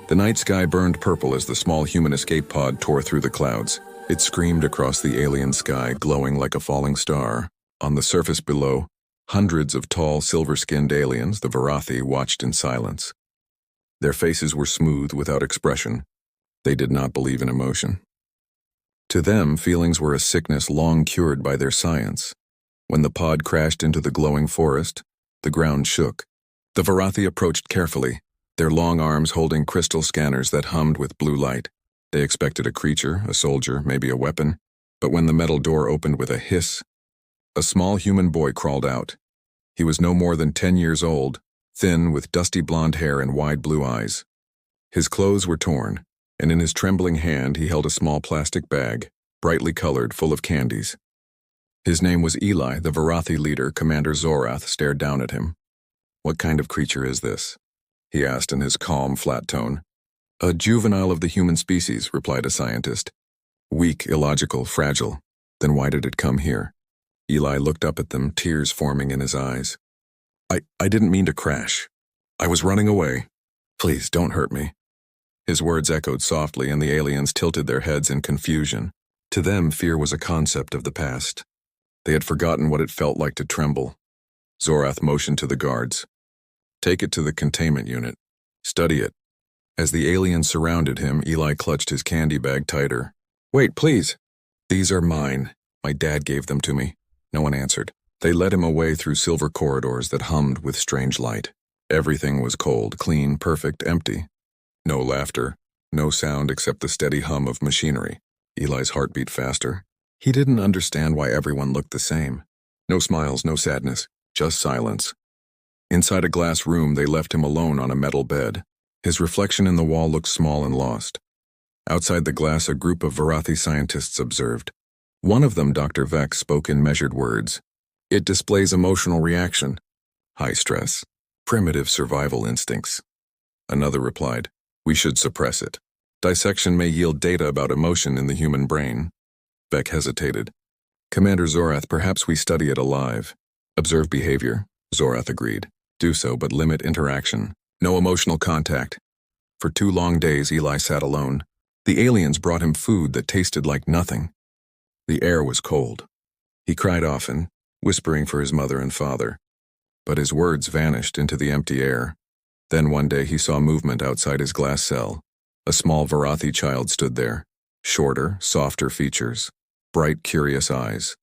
The night sky burned purple as the small human escape pod tore through the clouds. It screamed across the alien sky, glowing like a falling star. On the surface below, hundreds of tall, silver-skinned aliens, the Varathi, watched in silence. Their faces were smooth, without expression. They did not believe in emotion. To them, feelings were a sickness long cured by their science. When the pod crashed into the glowing forest, the ground shook. The Varathi approached carefully, their long arms holding crystal scanners that hummed with blue light. They expected a creature, a soldier, maybe a weapon, but when the metal door opened with a hiss, a small human boy crawled out. He was no more than 10 years old, thin, with dusty blonde hair and wide blue eyes. His clothes were torn, and in his trembling hand he held a small plastic bag, brightly colored, full of candies. His name was Eli. The Varathi leader, Commander Zorath, stared down at him. "What kind of creature is this?" he asked in his calm, flat tone. "A juvenile of the human species," replied a scientist. "Weak, illogical, fragile. Then why did it come here?" Eli looked up at them, tears forming in his eyes. I didn't mean to crash. I was running away. Please, don't hurt me." His words echoed softly, and the aliens tilted their heads in confusion. To them, fear was a concept of the past. They had forgotten what it felt like to tremble. Zorath motioned to the guards. "Take it to the containment unit. Study it." As the aliens surrounded him, Eli clutched his candy bag tighter. "Wait, please." "These are mine. My dad gave them to me." No one answered. They led him away through silver corridors that hummed with strange light. Everything was cold, clean, perfect, empty. No laughter, no sound except the steady hum of machinery. Eli's heart beat faster. He didn't understand why everyone looked the same. No smiles, no sadness, just silence. Inside a glass room, they left him alone on a metal bed. His reflection in the wall looked small and lost. Outside the glass, a group of Varathi scientists observed. One of them, Dr. Vex, spoke in measured words. "It displays emotional reaction, high stress, primitive survival instincts." Another replied, "We should suppress it. Dissection may yield data about emotion in the human brain." Vex hesitated. "Commander Zorath, perhaps we study it alive. Observe behavior." Zorath agreed. "Do so, but limit interaction. No emotional contact." For 2 long days, Eli sat alone. The aliens brought him food that tasted like nothing. The air was cold. He cried often, whispering for his mother and father. But his words vanished into the empty air. Then one day he saw movement outside his glass cell. A small Varathi child stood there. Shorter, softer features. Bright, curious eyes.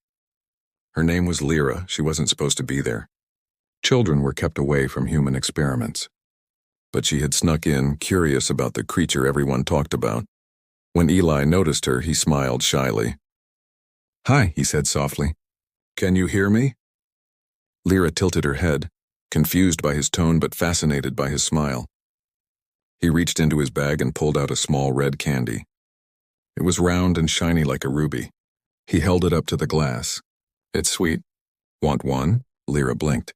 Her name was Lyra. She wasn't supposed to be there. Children were kept away from human experiments. But she had snuck in, curious about the creature everyone talked about. When Eli noticed her, he smiled shyly. "Hi," he said softly. "Can you hear me?" Lyra tilted her head, confused by his tone but fascinated by his smile. He reached into his bag and pulled out a small red candy. It was round and shiny like a ruby. He held it up to the glass. "It's sweet. Want one?" Lyra blinked.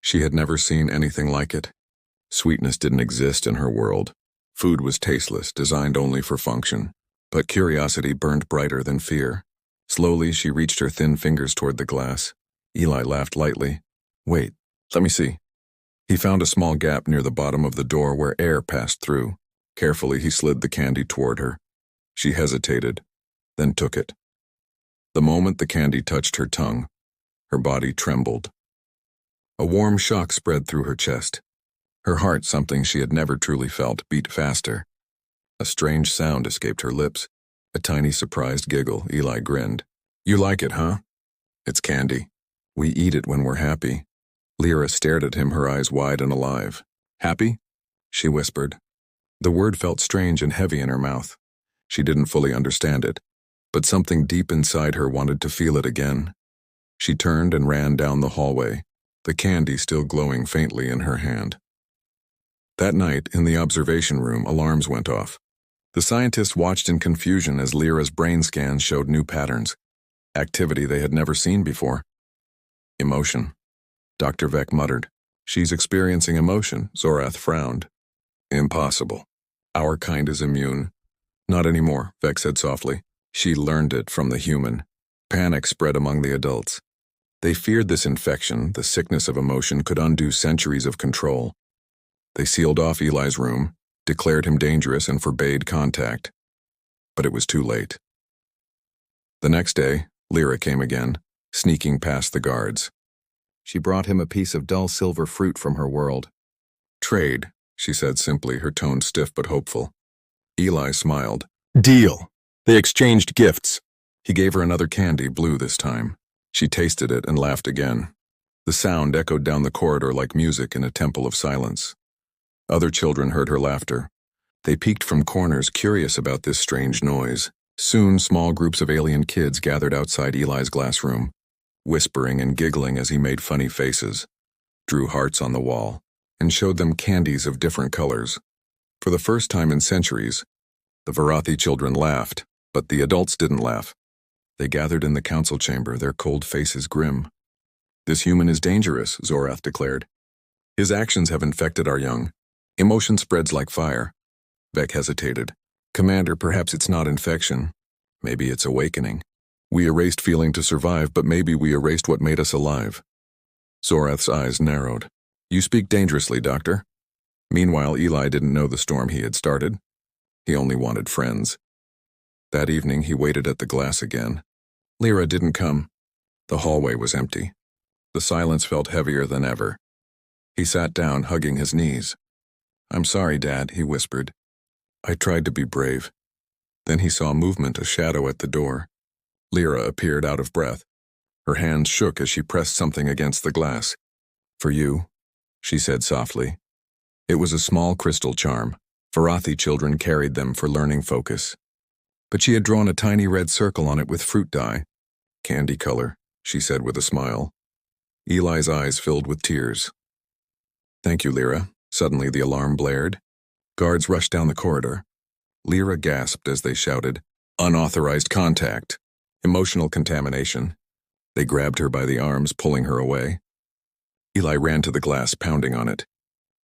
She had never seen anything like it. Sweetness didn't exist in her world. Food was tasteless, designed only for function. But curiosity burned brighter than fear. Slowly, she reached her thin fingers toward the glass. Eli laughed lightly. "Wait, let me see." He found a small gap near the bottom of the door where air passed through. Carefully, he slid the candy toward her. She hesitated, then took it. The moment the candy touched her tongue, her body trembled. A warm shock spread through her chest. Her heart, something she had never truly felt, beat faster. A strange sound escaped her lips. A tiny surprised giggle. Eli grinned. "You like it, huh?" "It's candy. We eat it when we're happy." Lyra stared at him, her eyes wide and alive. "Happy?" she whispered. The word felt strange and heavy in her mouth. She didn't fully understand it, but something deep inside her wanted to feel it again. She turned and ran down the hallway, the candy still glowing faintly in her hand. That night, in the observation room, alarms went off. The scientists watched in confusion as Lyra's brain scans showed new patterns. Activity they had never seen before. "Emotion," Dr. Vex muttered. "She's experiencing emotion." Zorath frowned. "Impossible. Our kind is immune." "Not anymore," Vex said softly. "She learned it from the human." Panic spread among the adults. They feared this infection, the sickness of emotion, could undo centuries of control. They sealed off Eli's room, declared him dangerous and forbade contact. But it was too late. The next day, Lyra came again, sneaking past the guards. She brought him a piece of dull silver fruit from her world. "Trade," she said simply, her tone stiff but hopeful. Eli smiled. "Deal." They exchanged gifts. He gave her another candy, blue this time. She tasted it and laughed again. The sound echoed down the corridor like music in a temple of silence. Other children heard her laughter. They peeked from corners, curious about this strange noise. Soon, small groups of alien kids gathered outside Eli's glass room, whispering and giggling as he made funny faces, drew hearts on the wall, and showed them candies of different colors. For the first time in centuries, the Varathi children laughed, but the adults didn't laugh. They gathered in the council chamber, their cold faces grim. "This human is dangerous," Zorath declared. "His actions have infected our young. Emotion spreads like fire." Vec hesitated. "Commander, perhaps it's not infection. Maybe it's awakening. We erased feeling to survive, but maybe we erased what made us alive." Zorath's eyes narrowed. "You speak dangerously, Doctor." Meanwhile, Eli didn't know the storm he had started. He only wanted friends. That evening, he waited at the glass again. Lyra didn't come. The hallway was empty. The silence felt heavier than ever. He sat down, hugging his knees. "I'm sorry, Dad," he whispered. "I tried to be brave." Then he saw movement, a shadow at the door. Lyra appeared out of breath. Her hands shook as she pressed something against the glass. "For you," she said softly. It was a small crystal charm. Varathi children carried them for learning focus. But she had drawn a tiny red circle on it with fruit dye. "Candy color," she said with a smile. Eli's eyes filled with tears. "Thank you, Lyra." Suddenly the alarm blared. Guards rushed down the corridor. Lyra gasped as they shouted, "Unauthorized contact! Emotional contamination!" They grabbed her by the arms, pulling her away. Eli ran to the glass, pounding on it.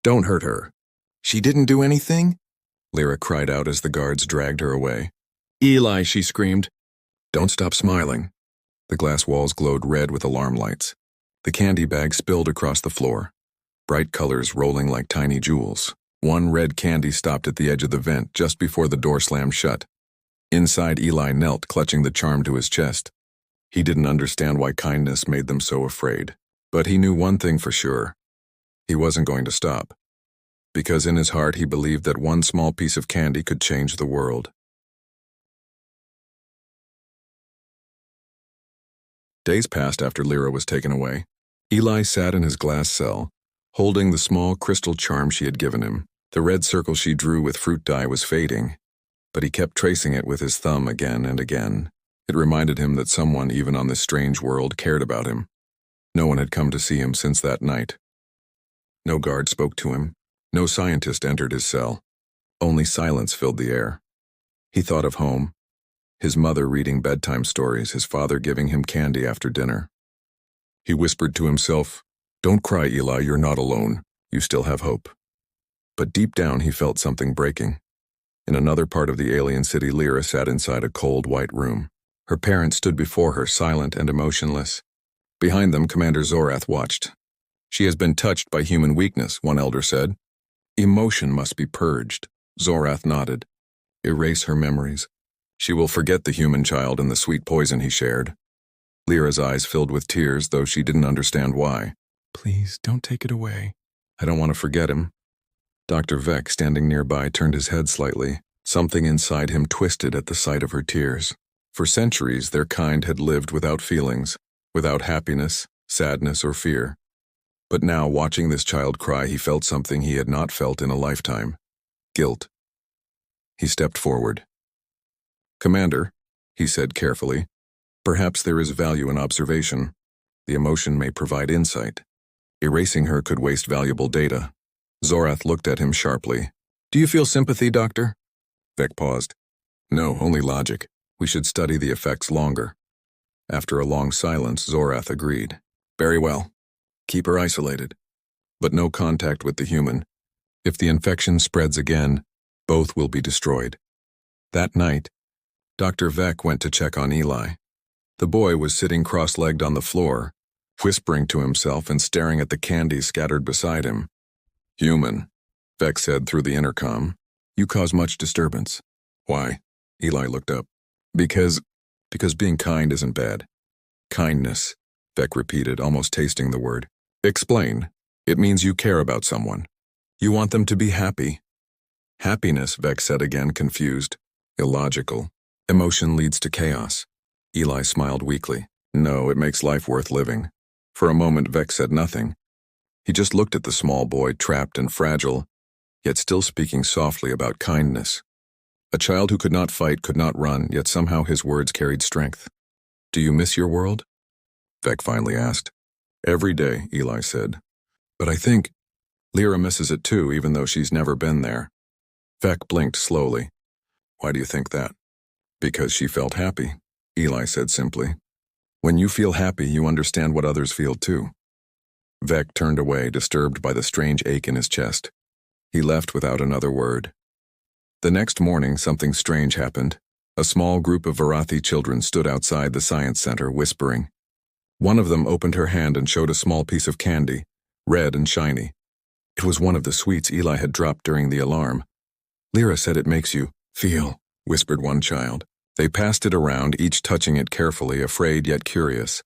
"Don't hurt her." "She didn't do anything?" Lyra cried out as the guards dragged her away. "Eli," she screamed. "Don't stop smiling." The glass walls glowed red with alarm lights. The candy bag spilled across the floor, bright colors rolling like tiny jewels. One red candy stopped at the edge of the vent just before the door slammed shut. Inside, Eli knelt, clutching the charm to his chest. He didn't understand why kindness made them so afraid, but he knew one thing for sure. He wasn't going to stop, because in his heart he believed that one small piece of candy could change the world. Days passed after Lyra was taken away. Eli sat in his glass cell, holding the small crystal charm she had given him. The red circle she drew with fruit dye was fading, but he kept tracing it with his thumb again and again. It reminded him that someone, even on this strange world, cared about him. No one had come to see him since that night. No guard spoke to him. No scientist entered his cell. Only silence filled the air. He thought of home. His mother reading bedtime stories, his father giving him candy after dinner. He whispered to himself, "Don't cry, Eli, you're not alone. You still have hope." But deep down he felt something breaking. In another part of the alien city, Lyra sat inside a cold white room. Her parents stood before her, silent and emotionless. Behind them, Commander Zorath watched. "She has been touched by human weakness," one elder said. "Emotion must be purged." Zorath nodded. "Erase her memories. She will forget the human child and the sweet poison he shared." Lyra's eyes filled with tears, though she didn't understand why. "Please, don't take it away. I don't want to forget him." Dr. Vec, standing nearby, turned his head slightly. Something inside him twisted at the sight of her tears. For centuries, their kind had lived without feelings, without happiness, sadness, or fear. But now, watching this child cry, he felt something he had not felt in a lifetime. Guilt. He stepped forward. "Commander," he said carefully, "perhaps there is value in observation. The emotion may provide insight. Erasing her could waste valuable data." Zorath looked at him sharply. "Do you feel sympathy, Doctor?" Vec paused. "No, only logic. We should study the effects longer." After a long silence, Zorath agreed. "Very well. Keep her isolated. But no contact with the human. If the infection spreads again, both will be destroyed." That night, Dr. Vec went to check on Eli. The boy was sitting cross-legged on the floor, whispering to himself and staring at the candy scattered beside him. "Human," Vec said through the intercom. You cause much disturbance. Why? Eli looked up. Because being kind isn't bad. Kindness, Beck repeated, almost tasting the word. Explain. It means you care about someone. You want them to be happy. Happiness, Beck said again, confused. Illogical. Emotion leads to chaos. Eli smiled weakly. No, it makes life worth living. For a moment, Beck said nothing. He just looked at the small boy, trapped and fragile, yet still speaking softly about kindness. A child who could not fight, could not run, yet somehow his words carried strength. Do you miss your world? Beck finally asked. Every day, Eli said. But I think Lyra misses it too, even though she's never been there. Beck blinked slowly. Why do you think that? Because she felt happy, Eli said simply. When you feel happy, you understand what others feel too. Vec turned away, disturbed by the strange ache in his chest. He left without another word. The next morning, something strange happened. A small group of Varathi children stood outside the science center, whispering. One of them opened her hand and showed a small piece of candy, red and shiny. It was one of the sweets Eli had dropped during the alarm. Lyra said it makes you feel, whispered one child. They passed it around, each touching it carefully, afraid yet curious.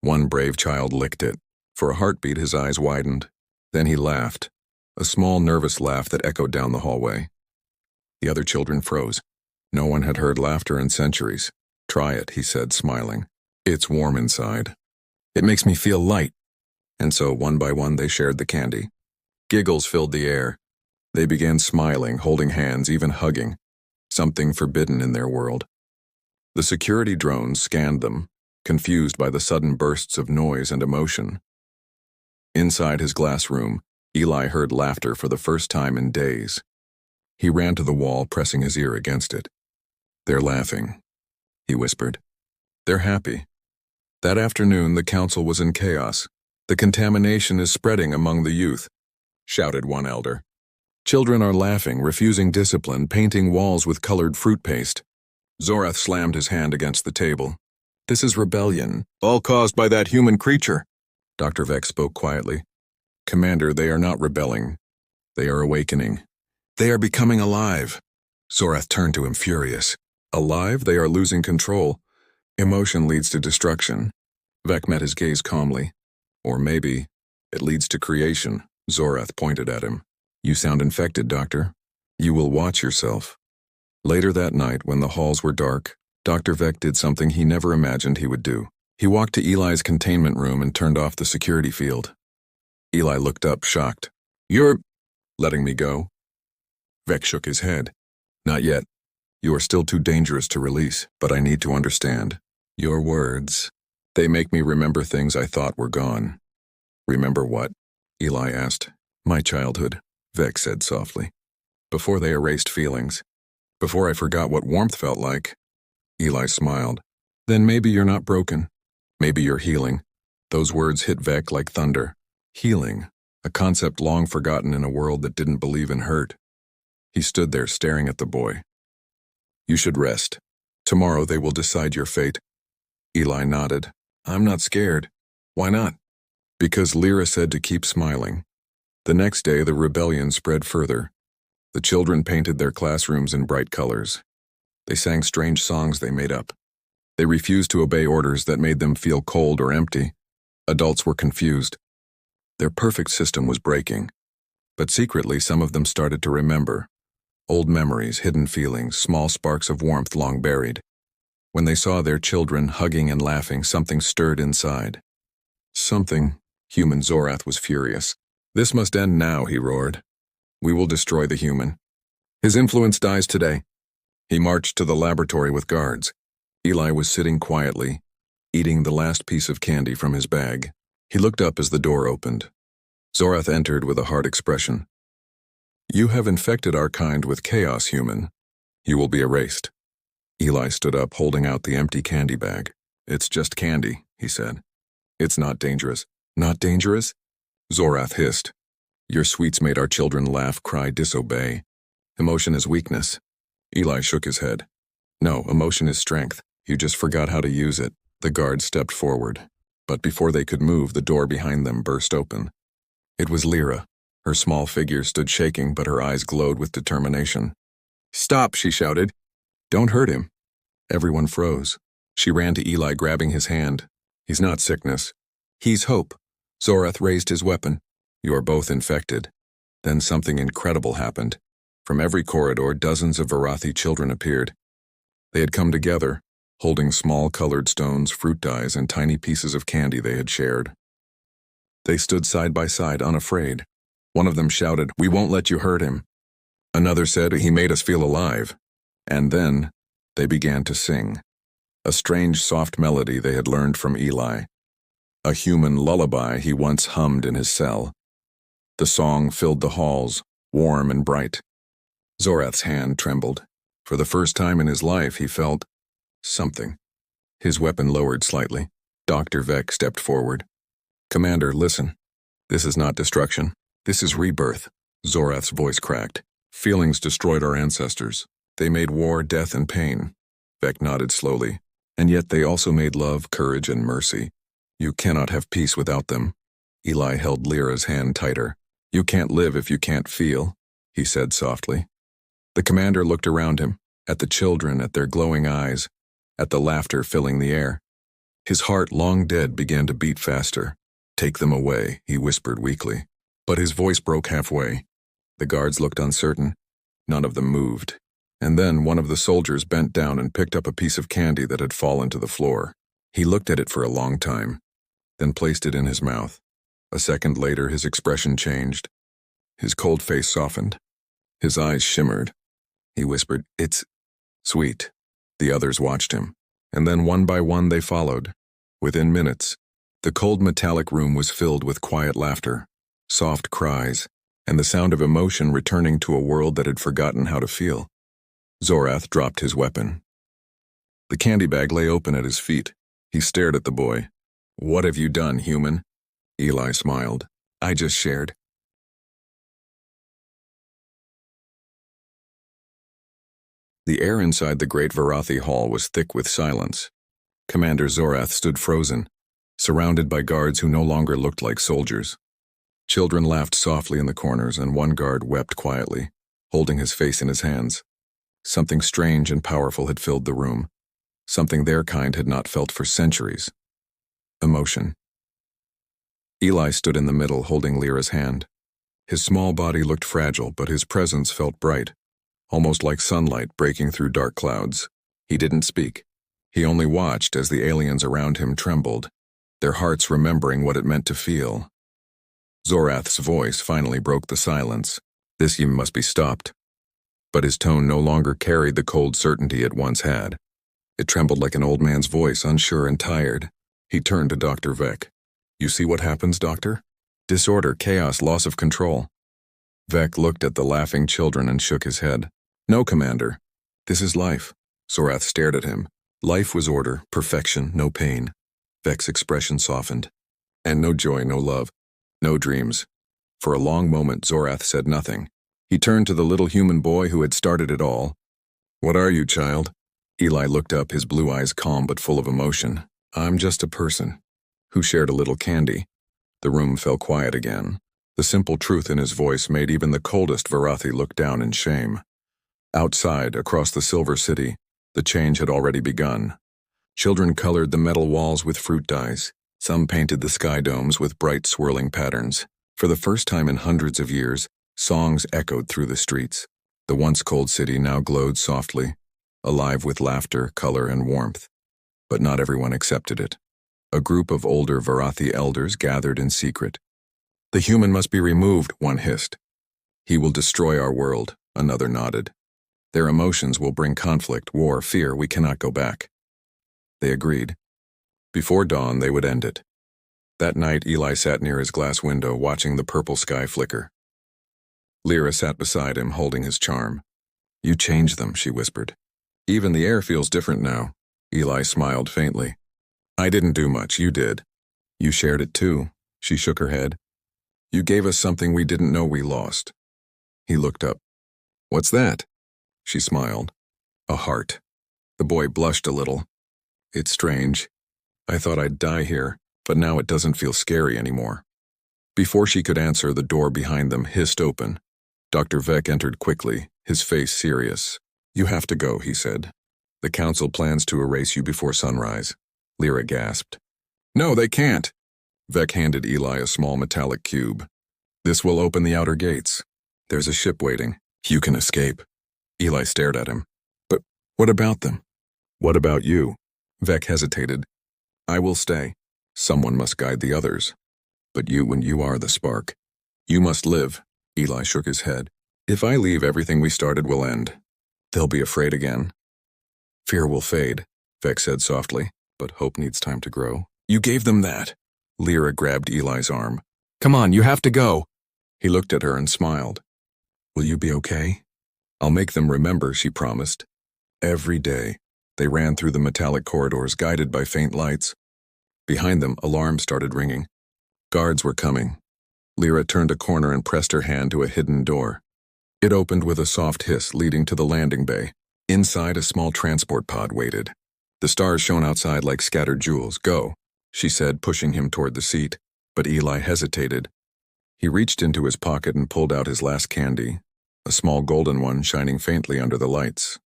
One brave child licked it. For a heartbeat, his eyes widened. Then he laughed, a small, nervous laugh that echoed down the hallway. The other children froze. No one had heard laughter in centuries. Try it, he said, smiling. It's warm inside. It makes me feel light. And so, one by one, they shared the candy. Giggles filled the air. They began smiling, holding hands, even hugging. Something forbidden in their world. The security drones scanned them, confused by the sudden bursts of noise and emotion. Inside his glass room, Eli heard laughter for the first time in days. He ran to the wall, pressing his ear against it. They're laughing, he whispered. They're happy. That afternoon, the council was in chaos. The contamination is spreading among the youth, shouted one elder. Children are laughing, refusing discipline, painting walls with colored fruit paste. Zorath slammed his hand against the table. This is rebellion, all caused by that human creature. Dr. Vex spoke quietly. Commander, they are not rebelling. They are awakening. They are becoming alive. Zorath turned to him, furious. Alive? They are losing control. Emotion leads to destruction. Vec met his gaze calmly. Or maybe it leads to creation. Zorath pointed at him. You sound infected, Doctor. You will watch yourself. Later that night, when the halls were dark, Dr. Vec did something he never imagined he would do. He walked to Eli's containment room and turned off the security field. Eli looked up, shocked. You're letting me go? Vec shook his head. Not yet. You are still too dangerous to release, but I need to understand. Your words, they make me remember things I thought were gone. Remember what? Eli asked. My childhood, Vec said softly. Before they erased feelings. Before I forgot what warmth felt like. Eli smiled. Then maybe you're not broken. Maybe you're healing. Those words hit Vec like thunder. Healing, a concept long forgotten in a world that didn't believe in hurt. He stood there staring at the boy. You should rest. Tomorrow they will decide your fate. Eli nodded. I'm not scared. Why not? Because Lyra said to keep smiling. The next day, the rebellion spread further. The children painted their classrooms in bright colors. They sang strange songs they made up. They refused to obey orders that made them feel cold or empty. Adults were confused. Their perfect system was breaking. But secretly, some of them started to remember. Old memories, hidden feelings, small sparks of warmth long buried. When they saw their children hugging and laughing, something stirred inside. Something. Human Zorath was furious. This must end now, he roared. We will destroy the human. His influence dies today. He marched to the laboratory with guards. Eli was sitting quietly, eating the last piece of candy from his bag. He looked up as the door opened. Zorath entered with a hard expression. You have infected our kind with chaos, human. You will be erased. Eli stood up, holding out the empty candy bag. It's just candy, he said. It's not dangerous. Not dangerous? Zorath hissed. Your sweets made our children laugh, cry, disobey. Emotion is weakness. Eli shook his head. No, emotion is strength. You just forgot how to use it. The guards stepped forward. But before they could move, the door behind them burst open. It was Lyra. Her small figure stood shaking, but her eyes glowed with determination. "Stop," she shouted. "Don't hurt him." Everyone froze. She ran to Eli, grabbing his hand. "He's not sickness. He's hope." Zorath raised his weapon. "You are both infected." Then something incredible happened. From every corridor, dozens of Varathi children appeared. They had come together, holding small colored stones, fruit dyes, and tiny pieces of candy they had shared. They stood side by side, unafraid. One of them shouted, "We won't let you hurt him." Another said, "He made us feel alive." And then they began to sing. A strange, soft melody they had learned from Eli. A human lullaby he once hummed in his cell. The song filled the halls, warm and bright. Zorath's hand trembled. For the first time in his life, he felt something. His weapon lowered slightly. Dr. Vec stepped forward. "Commander, listen. This is not destruction. This is rebirth." Zorath's voice cracked. "Feelings destroyed our ancestors. They made war, death, and pain." Vec nodded slowly. "And yet they also made love, courage, and mercy. You cannot have peace without them." Eli held Lyra's hand tighter. "You can't live if you can't feel," he said softly. The commander looked around him, at the children, at their glowing eyes, at the laughter filling the air. His heart, long dead, began to beat faster. "Take them away," he whispered weakly. But his voice broke halfway. The guards looked uncertain. None of them moved. And then one of the soldiers bent down and picked up a piece of candy that had fallen to the floor. He looked at it for a long time, then placed it in his mouth. A second later, his expression changed. His cold face softened. His eyes shimmered. He whispered, "It's sweet." The others watched him, and then one by one they followed. Within minutes, the cold metallic room was filled with quiet laughter, soft cries, and the sound of emotion returning to a world that had forgotten how to feel. Zorath dropped his weapon. The candy bag lay open at his feet. He stared at the boy. "What have you done, human?" Eli smiled. "I just shared." The air inside the great Varathi hall was thick with silence. Commander Zorath stood frozen, surrounded by guards who no longer looked like soldiers. Children laughed softly in the corners, and one guard wept quietly, holding his face in his hands. Something strange and powerful had filled the room, something their kind had not felt for centuries. Emotion. Eli stood in the middle, holding Lyra's hand. His small body looked fragile, but his presence felt bright, almost like sunlight breaking through dark clouds. He didn't speak. He only watched as the aliens around him trembled, their hearts remembering what it meant to feel. Zorath's voice finally broke the silence. "This must be stopped." But his tone no longer carried the cold certainty it once had. It trembled like an old man's voice, unsure and tired. He turned to Dr. Vec. "You see what happens, Doctor? Disorder, chaos, loss of control." Vec looked at the laughing children and shook his head. "No, Commander. This is life." Zorath stared at him. Life was order, perfection, no pain. Vec's expression softened. And no joy, no love, no dreams. For a long moment, Zorath said nothing. He turned to the little human boy who had started it all. "What are you, child?" Eli looked up, his blue eyes calm but full of emotion. "I'm just a person who shared a little candy." The room fell quiet again. The simple truth in his voice made even the coldest Varathi look down in shame. Outside, across the Silver City, the change had already begun. Children colored the metal walls with fruit dyes. Some painted the sky domes with bright swirling patterns. For the first time in hundreds of years, songs echoed through the streets. The once cold city now glowed softly, alive with laughter, color, and warmth. But not everyone accepted it. A group of older Varathi elders gathered in secret. "The human must be removed," one hissed. "He will destroy our world," another nodded. "Their emotions will bring conflict, war, fear. We cannot go back." They agreed. Before dawn, they would end it. That night, Eli sat near his glass window, watching the purple sky flicker. Lyra sat beside him, holding his charm. "You changed them," she whispered. "Even the air feels different now." Eli smiled faintly. "I didn't do much, you did." "You shared it too." She shook her head. "You gave us something we didn't know we lost." He looked up. "What's that?" She smiled. "A heart." The boy blushed a little. "It's strange. I thought I'd die here, but now it doesn't feel scary anymore." Before she could answer, the door behind them hissed open. Dr. Vec entered quickly, his face serious. "You have to go," he said. "The council plans to erase you before sunrise." Lyra gasped. "No, they can't." Vec handed Eli a small metallic cube. "This will open the outer gates. There's a ship waiting. You can escape." Eli stared at him. "But what about them?" "What about you?" Vec hesitated. "I will stay. Someone must guide the others. But you are the spark. You must live." Eli shook his head. "If I leave, everything we started will end. They'll be afraid again. Fear will fade," Vec said softly, "but hope needs time to grow." "You gave them that." Lyra grabbed Eli's arm. "Come on, you have to go." He looked at her and smiled. "Will you be okay?" "I'll make them remember," she promised. Every day, they ran through the metallic corridors guided by faint lights. Behind them, alarms started ringing. Guards were coming. Lyra turned a corner and pressed her hand to a hidden door. It opened with a soft hiss leading to the landing bay. Inside, a small transport pod waited. The stars shone outside like scattered jewels. "Go," she said, pushing him toward the seat, but Eli hesitated. He reached into his pocket and pulled out his last candy, a small golden one shining faintly under the lights.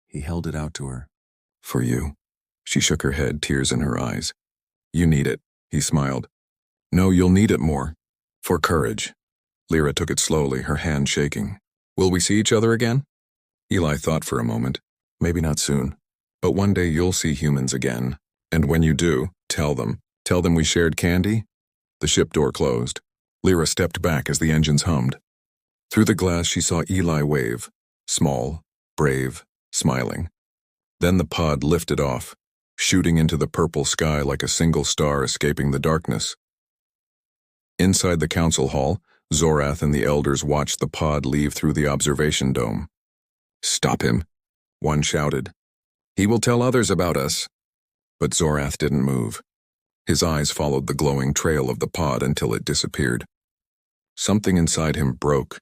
He held it out to her. "For you." She shook her head, tears in her eyes. "You need it," he smiled. "No, you'll need it more. For courage." Lyra took it slowly, her hand shaking. "Will we see each other again?" Eli thought for a moment. "Maybe not soon. But one day you'll see humans again. And when you do, tell them. Tell them we shared candy." The ship door closed. Lyra stepped back as the engines hummed. Through the glass she saw Eli wave. Small, brave, smiling. Then the pod lifted off, shooting into the purple sky like a single star escaping the darkness. Inside the council hall, Zorath and the elders watched the pod leave through the observation dome. "Stop him," one shouted. "He will tell others about us." But Zorath didn't move. His eyes followed the glowing trail of the pod until it disappeared. Something inside him broke.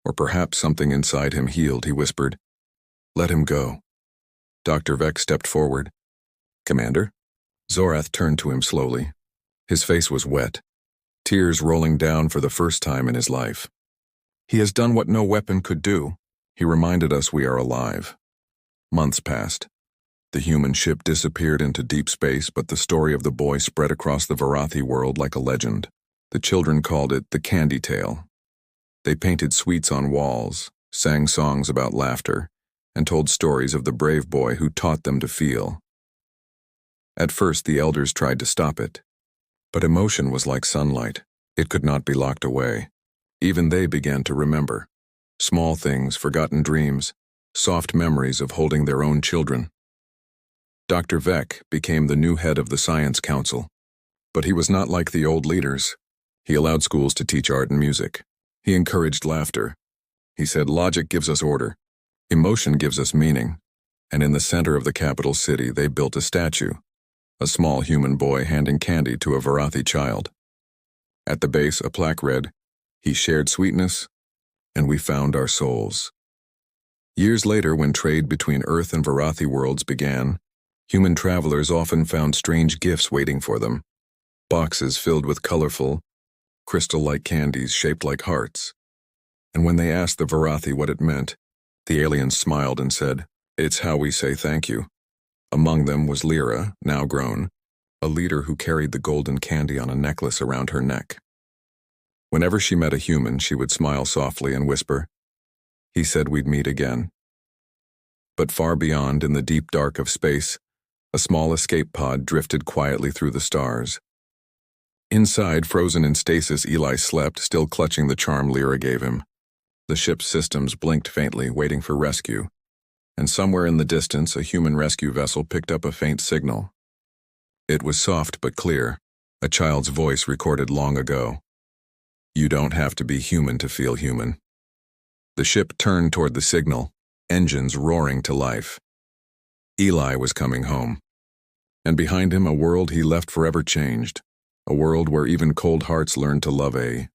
Or perhaps something inside him healed, he whispered. "Let him go." Dr. Vec stepped forward. "Commander?" Zorath turned to him slowly. His face was wet, tears rolling down for the first time in his life. "He has done what no weapon could do. He reminded us we are alive." Months passed. The human ship disappeared into deep space, but the story of the boy spread across the Varathi world like a legend. The children called it the Candy Tale. They painted sweets on walls, sang songs about laughter, and told stories of the brave boy who taught them to feel. At first, the elders tried to stop it. But emotion was like sunlight. It could not be locked away. Even they began to remember. Small things, forgotten dreams, soft memories of holding their own children. Dr. Vec became the new head of the Science Council. But he was not like the old leaders. He allowed schools to teach art and music. He encouraged laughter. He said, "Logic gives us order. Emotion gives us meaning." And in the center of the capital city, they built a statue. A small human boy handing candy to a Varathi child. At the base, a plaque read, "He shared sweetness, and we found our souls." Years later, when trade between Earth and Varathi worlds began, human travelers often found strange gifts waiting for them. Boxes filled with colorful, crystal-like candies shaped like hearts. And when they asked the Varathi what it meant, the aliens smiled and said, "It's how we say thank you." Among them was Lyra, now grown, a leader who carried the golden candy on a necklace around her neck. Whenever she met a human, she would smile softly and whisper, "He said we'd meet again." But far beyond, in the deep dark of space, a small escape pod drifted quietly through the stars. Inside, frozen in stasis, Eli slept, still clutching the charm Lyra gave him. The ship's systems blinked faintly, waiting for rescue. And somewhere in the distance, a human rescue vessel picked up a faint signal. It was soft but clear, a child's voice recorded long ago. "You don't have to be human to feel human." The ship turned toward the signal, engines roaring to life. Eli was coming home. And behind him, a world he left forever changed, a world where even cold hearts learned to love a